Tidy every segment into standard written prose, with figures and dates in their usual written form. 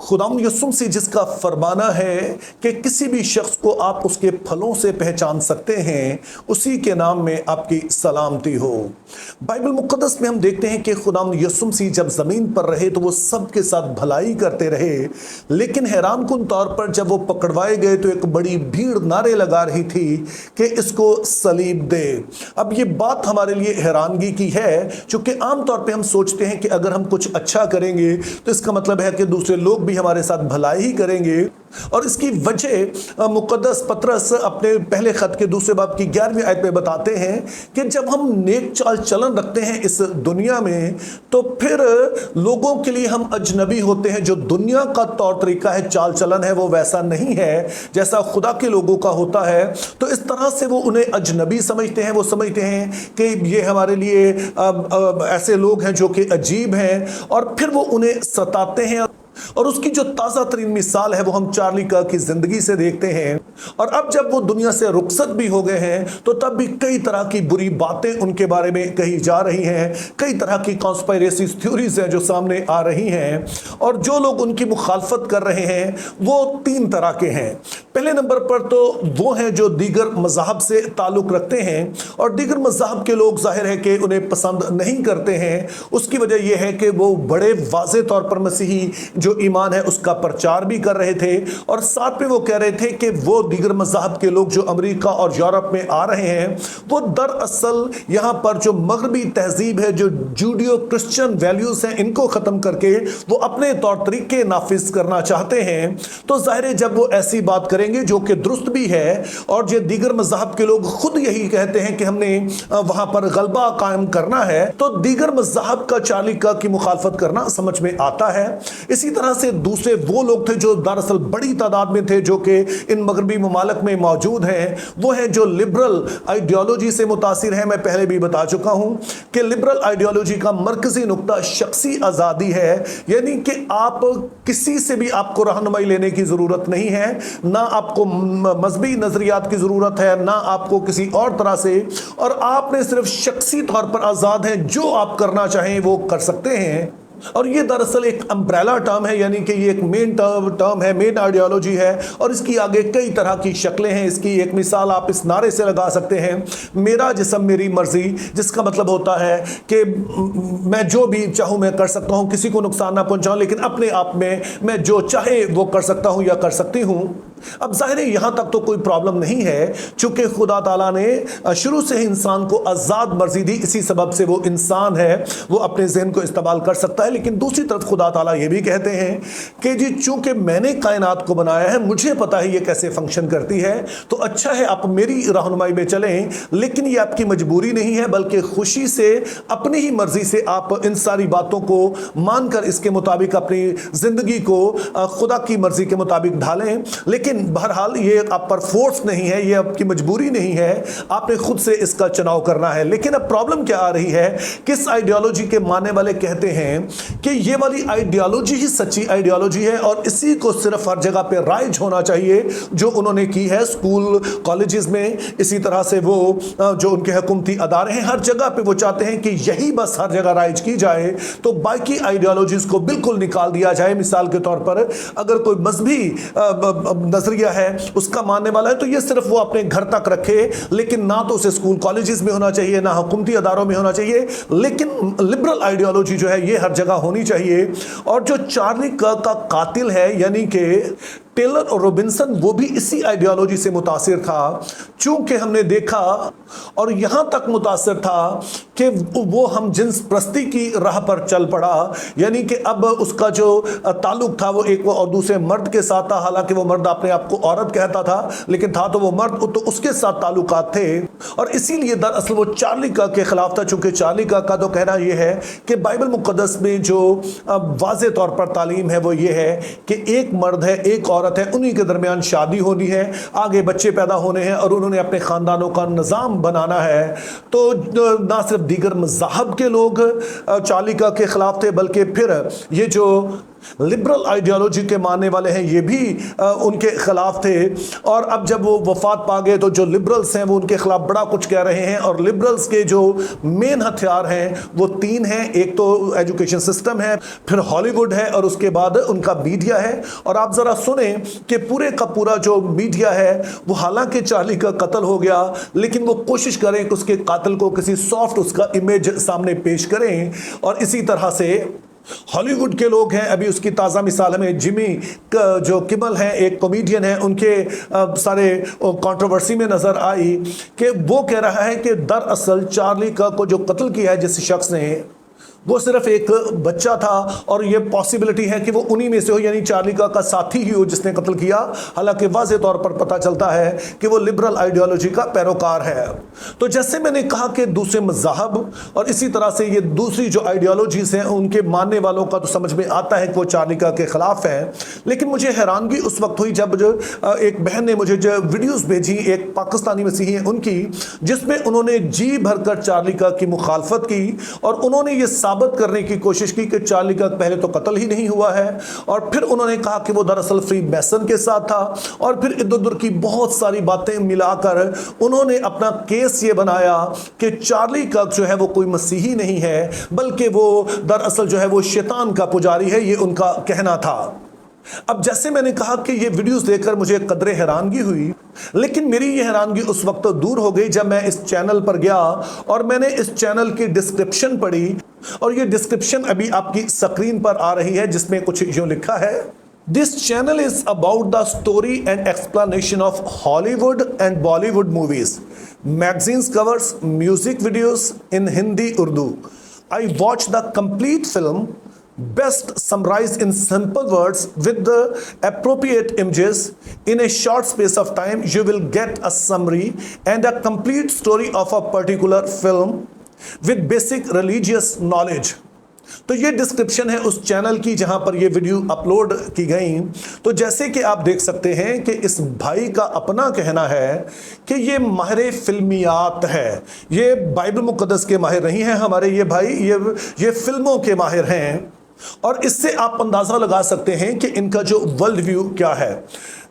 खुदाम यसुम से जिसका फरमाना है कि किसी भी शख्स को आप उसके फलों से पहचान सकते हैं, उसी के नाम में आपकी सलामती हो। बाइबल मुक़द्दस में हम देखते हैं कि खुदाम यसुम से जब ज़मीन पर रहे तो वो सबके साथ भलाई करते रहे, लेकिन हैरानकुन तौर पर जब वो पकड़वाए गए तो एक बड़ी भीड़ नारे लगा रही थी कि इसको सलीब दे। अब ये बात हमारे लिए हैरानगी की है, क्योंकि आमतौर पर हम सोचते हैं कि अगर हम कुछ अच्छा करेंगे तो इसका मतलब है कि दूसरे लोग भी हमारे साथ भलाई ही करेंगे। और इसकी वजह मुक़द्दस पतरस अपने पहले खत के दूसरे बाब की 11वीं आयत में बताते हैं कि जब हम नेक चाल चलन रखते हैं इस दुनिया में, तो फिर लोगों के लिए हम अजनबी होते हैं। जो दुनिया का तौर तरीका है, चाल चलन है, वो वैसा नहीं है जैसा खुदा के लोगों का होता है। तो इस तरह से वो उन्हें अजनबी समझते हैं। वो समझते हैं कि ये हमारे लिए ऐसे लोग हैं जो कि अजीब हैं, और फिर वो उन्हें सताते हैं। और उसकी जो ताज़ा तरीन मिसाल है वो हम चार्ली कर्क की ज़िंदगी से देखते हैं। और अब जब वो दुनिया से रुखसत भी हो गए हैं तो तब भी कई तरह की बुरी बातें उनके बारे में कही जा रही हैं। कई तरह की कॉन्स्पिरेसी थ्योरीज हैं जो सामने आ रही हैं, और जो लोग उनकी मुखालफत कर रहे हैं वो 3 तरह के हैं। पहले नंबर पर तो वो हैं जो दीगर मज़हब से ताल्लुक़ रखते हैं, और दीगर मज़हब के लोग ज़ाहिर है कि उन्हें पसंद नहीं करते हैं। उसकी वजह यह है कि वो बड़े वाज़े तौर पर मसीही जो ईमान है उसका प्रचार भी कर रहे थे, और साथ में वो कह रहे थे कि वो दीगर मज़हब के लोग जो अमेरिका और यूरोप में आ रहे हैं वो दरअसल यहाँ पर जो मगरबी तहजीब है, जो जूडियो क्रिश्चियन वैल्यूज़ हैं, इनको ख़त्म करके वो अपने तौर तरीके नाफिज करना चाहते हैं। तो ज़ाहिर है जब वो ऐसी बात करेंगे जो कि दुरुस्त भी है, और जो दीगर मज़हब के लोग खुद यही कहते हैं कि हमने वहाँ पर गलबा कायम करना है, तो दीगर मज़हब का चार्ली कर्क की मुखालफत करना समझ में आता है। इसी तरह से दूसरे वो लोग थे जो दरअसल बड़ी तादाद में थे, जो कि इन मगरबी ममालिक में मौजूद हैं। वो हैं जो लिबरल आइडियोलॉजी से मुतासिर हैं। मैं पहले भी बता चुका हूं कि लिबरल आइडियोलॉजी का मरकजी नुक्ता शख्सी आज़ादी है, यानी कि आप किसी से भी आपको रहनुमाई लेने की ज़रूरत नहीं है, ना आपको मजहबी नज़रियात की ज़रूरत है, ना आपको किसी और तरह से, और आपने सिर्फ शख्सी तौर पर आज़ाद हैं, जो आप करना चाहें वो कर सकते हैं। और ये दरअसल एक अम्ब्रेला टर्म है, यानी कि ये एक मेन टर्म है, मेन आइडियोलॉजी है, और इसकी आगे कई तरह की शक्लें हैं। इसकी एक मिसाल आप इस नारे से लगा सकते हैं, मेरा जिस्म मेरी मर्जी, जिसका मतलब होता है कि मैं जो भी चाहूँ मैं कर सकता हूँ, किसी को नुकसान ना पहुँचाऊँ, लेकिन अपने आप में मैं जो चाहे वो कर सकता हूँ या कर सकती हूँ। अब ज़ाहिर है यहाँ तक तो कोई प्रॉब्लम नहीं है, चूँकि खुदा ताला ने शुरू से ही इंसान को आज़ाद मर्जी दी, इसी सबब से वो इंसान है, वो अपने ज़हन को इस्तेमाल कर सकता है। लेकिन दूसरी तरफ खुदा ताला ये भी कहते हैं कि जी चूँकि मैंने कायनात को बनाया है, मुझे पता है ये कैसे फंक्शन करती है, तो अच्छा है आप मेरी रहनुमाई में चलें, लेकिन ये आपकी मजबूरी नहीं है, बल्कि खुशी से अपनी ही मर्जी से आप इन सारी बातों को मानकर इसके मुताबिक अपनी ज़िंदगी को खुदा की मर्जी के मुताबिक ढालें। लेकिन बहरहाल ये आप पर फोर्स नहीं है, ये आपकी मजबूरी नहीं है, आपने खुद से इसका चुनाव करना है। लेकिन अब प्रॉब्लम क्या आ रही है, किस आइडियोलॉजी के मानने वाले कहते हैं कि ये वाली आइडियोलॉजी ही सच्ची आइडियोलॉजी है, और इसी को सिर्फ हर जगह पे राइज होना चाहिए, जो उन्होंने की है स्कूल कॉलेजेस में। इसी तरह से वो जो उनके हुकूमती अदारे हैं, हर जगह पे वो चाहते हैं कि यही बस हर जगह राइज की जाए, तो बाकी आइडियोलॉजीज को बिल्कुल निकाल दिया जाए। मिसाल के तौर पर अगर कोई मजहबी नजरिया है उसका मानने वाला है, तो ये सिर्फ वो अपने घर तक रखे, लेकिन ना तो उसे स्कूल कॉलेजेस में होना चाहिए, ना हुकूमती अदारों में होना चाहिए। लेकिन लिबरल आइडियोलॉजी जो है ये हर जगह होनी चाहिए। और जो चार्ली कर्क का कातिल है, यानी कि टेलर और रॉबिन्सन, वो भी इसी आइडियोलॉजी से मुतासिर था। चूंकि हमने देखा और यहाँ तक मुतासिर था कि वो हम जिन्स प्रस्ती की राह पर चल पड़ा, यानी कि अब उसका जो ताल्लुक था वो एक और दूसरे मर्द के साथ था। हालांकि वो मर्द अपने आप को औरत कहता था, लेकिन था तो वो मर्द, तो उसके साथ ताल्लुकात थे। और इसीलिए दरअसल वो चार्ली कर्क के खिलाफ था, चूंकि चार्ली कर्क का तो कहना यह है कि बाइबल मुक़द्दस में जो वाज़े तौर पर तालीम है वो ये है कि एक मर्द है, एक औरत है, उन्हीं के दरमियान शादी होनी है, आगे बच्चे पैदा होने हैं, और उन्होंने अपने खानदानों का निज़ाम बनाना है। तो ना सिर्फ दीगर मज़हब के लोग चार्ली कर्क के खिलाफ थे, बल्कि फिर ये जो लिबरल आइडियोलॉजी के मानने वाले हैं, ये भी उनके खिलाफ थे। और अब जब वो वफात पा गए तो जो लिबरल्स हैं वो उनके खिलाफ बड़ा कुछ कह रहे हैं। और लिबरल्स के जो मेन हथियार हैं वो तीन हैं। एक तो एजुकेशन सिस्टम है, फिर हॉलीवुड है, और उसके बाद उनका मीडिया है। और आप जरा सुने कि पूरे का पूरा जो मीडिया है वो, हालांकि चार्ली का कत्ल हो गया, लेकिन वो कोशिश करें कि उसके कातिल को किसी सॉफ्ट उसका इमेज सामने पेश करें। और इसी तरह से हॉलीवुड के लोग हैं, अभी उसकी ताज़ा मिसाल हमें जिमी जो किमल हैं, एक कॉमेडियन है, उनके सारे कंट्रोवर्सी में नज़र आई कि वो कह रहा है कि दरअसल चार्ली का को जो कत्ल किया है जिस शख्स ने, वो सिर्फ एक बच्चा था और ये पॉसिबिलिटी है कि वो उन्हीं में से हो, यानी चार्ली का साथी ही हो जिसने कत्ल किया। हालांकि वाज़े तौर पर पता चलता है कि वो लिबरल आइडियोलॉजी का पैरोकार है। तो जैसे मैंने कहा कि दूसरे मज़हब और इसी तरह से ये दूसरी जो आइडियोलॉजीज हैं उनके मानने वालों का तो समझ में आता है कि वो चार्ली के खिलाफ है। लेकिन मुझे हैरानगी उस वक्त हुई जब एक बहन ने मुझे जो वीडियोज़ भेजी, एक पाकिस्तानी मसीही है उनकी, जिसमें उन्होंने जी भरकर चार्ली की मुखालफत की और उन्होंने ये साबित करने की कोशिश की कि चार्ली का पहले तो कत्ल ही नहीं हुआ है, और फिर उन्होंने कहा कि वो दरअसल फ्री मैसन के साथ था, और फिर इधर उधर की बहुत सारी बातें मिलाकर उन्होंने अपना केस ये बनाया कि चार्ली कर्क जो है वो कोई मसीही नहीं है, बल्कि वो दरअसल जो है वो शैतान का पुजारी है, ये उनका कहना था। अब जैसे मैंने कहा कि ये वीडियोस देखकर मुझे कदरे हैरानगी हुई, लेकिन मेरी ये हैरानगी उस वक्त तो दूर हो गई जब मैं इस चैनल पर गया और मैंने इस चैनल की डिस्क्रिप्शन पढ़ी। और ये डिस्क्रिप्शन अभी आपकी स्क्रीन पर आ रही है, जिसमें कुछ यूं लिखा है, this channel is about the story and explanation of Hollywood and Bollywood movies, magazines covers, music videos in Hindi Urdu. I watch the complete film, best summarized in simple words with the appropriate images. In a short space of time you will get a summary and a complete story of a particular film with basic religious knowledge. तो ये description है उस channel की जहां पर ये video upload की गई। तो जैसे कि आप देख सकते हैं कि इस भाई का अपना कहना है कि ये माहिर फिल्मियात है, ये बाइबल मुक़द्दस के माहिर नहीं हैं हमारे ये भाई, ये फिल्मों के माहिर हैं। और इससे आप अंदाज़ा लगा सकते हैं कि इनका जो वर्ल्ड व्यू क्या है।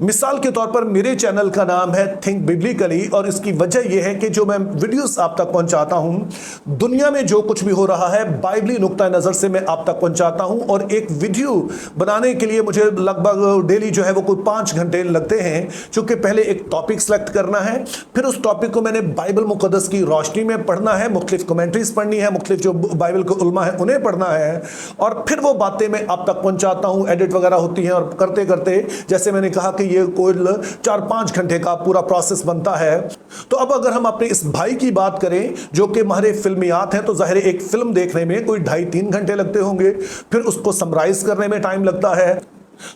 मिसाल के तौर पर मेरे चैनल का नाम है थिंक बिब्लिकली, और इसकी वजह यह है कि जो मैं वीडियोस आप तक पहुंचाता हूं, दुनिया में जो कुछ भी हो रहा है बाइबली नुक्ता नज़र से मैं आप तक पहुंचाता हूं। और एक वीडियो बनाने के लिए मुझे लगभग डेली जो है वो कोई 5 घंटे लगते हैं, क्योंकि पहले एक टॉपिक सेलेक्ट करना है, फिर उस टॉपिक को मैंने बाइबल मुक़द्दस की रोशनी में पढ़ना है, मुख्तलिफ कमेंट्रीज पढ़नी है, मुख्तलिफ जो बाइबल के उलमा है उन्हें पढ़ना है, और फिर वो बातें मैं आप तक पहुंचाता हूं। एडिट वगैरह होती हैं, और करते करते जैसे मैंने कहा कि ये कोई 4-5 घंटे का पूरा प्रोसेस बनता है। तो अब अगर हम अपने इस भाई की बात करें जो कि माहिर फिल्मियात हैं, तो जाहिर है एक फिल्म देखने में कोई 2.5-3 घंटे लगते होंगे, फिर उसको समराइज करने में टाइम लगता है।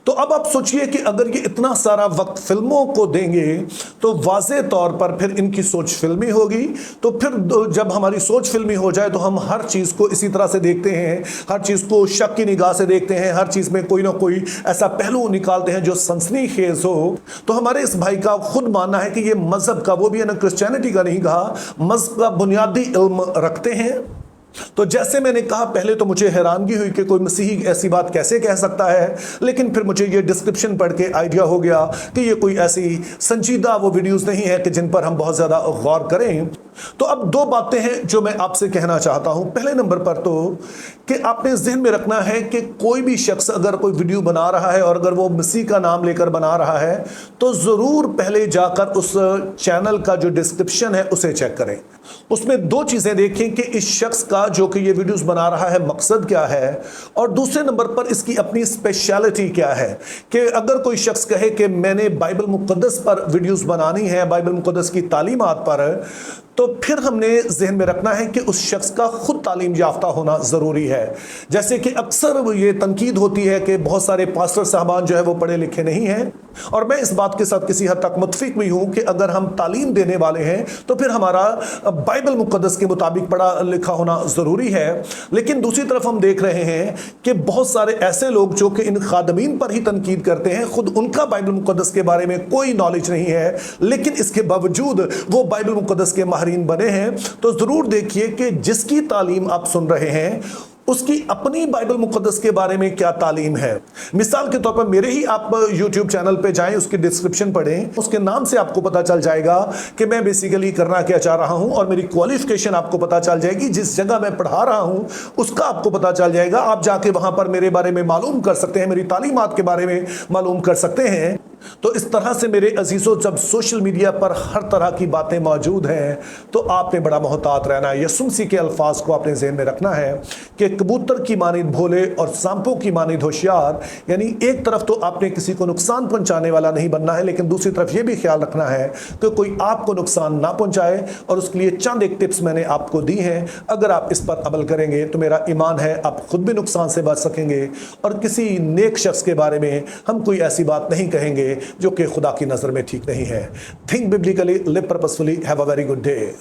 तो अब आप सोचिए कि अगर ये इतना सारा वक्त फिल्मों को देंगे तो वाज़े तौर पर फिर इनकी सोच फिल्मी होगी। तो फिर जब हमारी सोच फिल्मी हो जाए तो हम हर चीज़ को इसी तरह से देखते हैं, हर चीज़ को शक की निगाह से देखते हैं, हर चीज़ में कोई ना कोई ऐसा पहलू निकालते हैं जो सनसनीखेज हो। तो हमारे इस भाई का खुद मानना है कि ये मज़हब का, वो भी है ना क्रिश्चियनिटी का नहीं कहा, मज़हब का बुनियादी इल्म रखते हैं। तो जैसे मैंने कहा, पहले तो मुझे हैरानगी हुई कि कोई मसीही ऐसी बात कैसे कह सकता है, लेकिन फिर मुझे ये डिस्क्रिप्शन पढ़ के आइडिया हो गया कि ये कोई ऐसी संजीदा वो वीडियोस नहीं है कि जिन पर हम बहुत ज़्यादा गौर करें। तो अब 2 बातें हैं जो मैं आपसे कहना चाहता हूं। पहले नंबर पर तो कि आपने ज़हन में रखना है कि कोई भी शख्स अगर कोई वीडियो बना रहा है और अगर वो मसीह का नाम लेकर बना रहा है, तो ज़रूर पहले जाकर उस चैनल का जो डिस्क्रिप्शन है उसे चेक करें। उसमें 2 चीज़ें देखें कि इस शख्स का जो कि ये वीडियोस बना रहा है मकसद क्या है, और दूसरे नंबर पर इसकी अपनी स्पेशलिटी क्या है। कि अगर कोई शख्स कहे कि मैंने बाइबल मुक़द्दस पर वीडियोस बनानी है, बाइबल मुक़द्दस की तालीमात पर, तो फिर हमने ज़हन में रखना है कि उस शख्स का खुद तालीम याफ्ता होना ज़रूरी है। जैसे कि अक्सर ये तनकीद होती है कि बहुत सारे पास्टर साहबान जो है वो पढ़े लिखे नहीं हैं, और मैं इस बात के साथ किसी हद तक मुत्फिक भी हूँ कि अगर हम तालीम देने वाले हैं तो फिर हमारा बाइबल मुक़द्दस के मुताबिक पढ़ा लिखा होना ज़रूरी है। लेकिन दूसरी तरफ हम देख रहे हैं कि बहुत सारे ऐसे लोग जो कि इन खादमीन पर ही तनकीद करते हैं, खुद उनका बाइबल मुक़द्दस के बारे में कोई नॉलेज नहीं है, लेकिन इसके बावजूद वो बाइबल मुक़द्दस के माहिरीन बने हैं। तो ज़रूर देखिए कि जिसकी तालीम आप सुन रहे हैं उसकी अपनी बाइबल मुकद्दस के बारे में क्या तालीम है। मिसाल के तौर पर मेरे ही आप यूट्यूब चैनल पे जाएं, उसकी डिस्क्रिप्शन पढ़ें, उसके नाम से आपको पता चल जाएगा कि मैं बेसिकली करना क्या चाह रहा हूं, और मेरी क्वालिफिकेशन आपको पता चल जाएगी। जिस जगह मैं पढ़ा रहा हूं उसका आपको पता चल जाएगा। आप जाके वहां पर मेरे बारे में मालूम कर सकते हैं, मेरी तालीमात के बारे में मालूम कर सकते हैं। तो इस तरह से मेरे अजीजों, जब सोशल मीडिया पर हर तरह की बातें मौजूद हैं तो आपने बड़ा मोहतात रहना है। यीशु मसीह के अल्फाज को आपने ज़हन में रखना है कि कबूतर की मानिंद भोले और सांपों की मानिंद होशियार। यानी एक तरफ तो आपने किसी को नुकसान पहुंचाने वाला नहीं बनना है, लेकिन दूसरी तरफ यह भी ख्याल रखना है कि कोई आपको नुकसान ना पहुंचाए। और उसके लिए चंद एक टिप्स मैंने आपको दी हैं। अगर आप इस पर अमल करेंगे तो मेरा ईमान है आप खुद भी नुकसान से बच सकेंगे, और किसी नेक शख्स के बारे में हम कोई ऐसी बात नहीं कहेंगे जो कि खुदा की नज़र में ठीक नहीं है। Think biblically, live purposefully, have a very good day.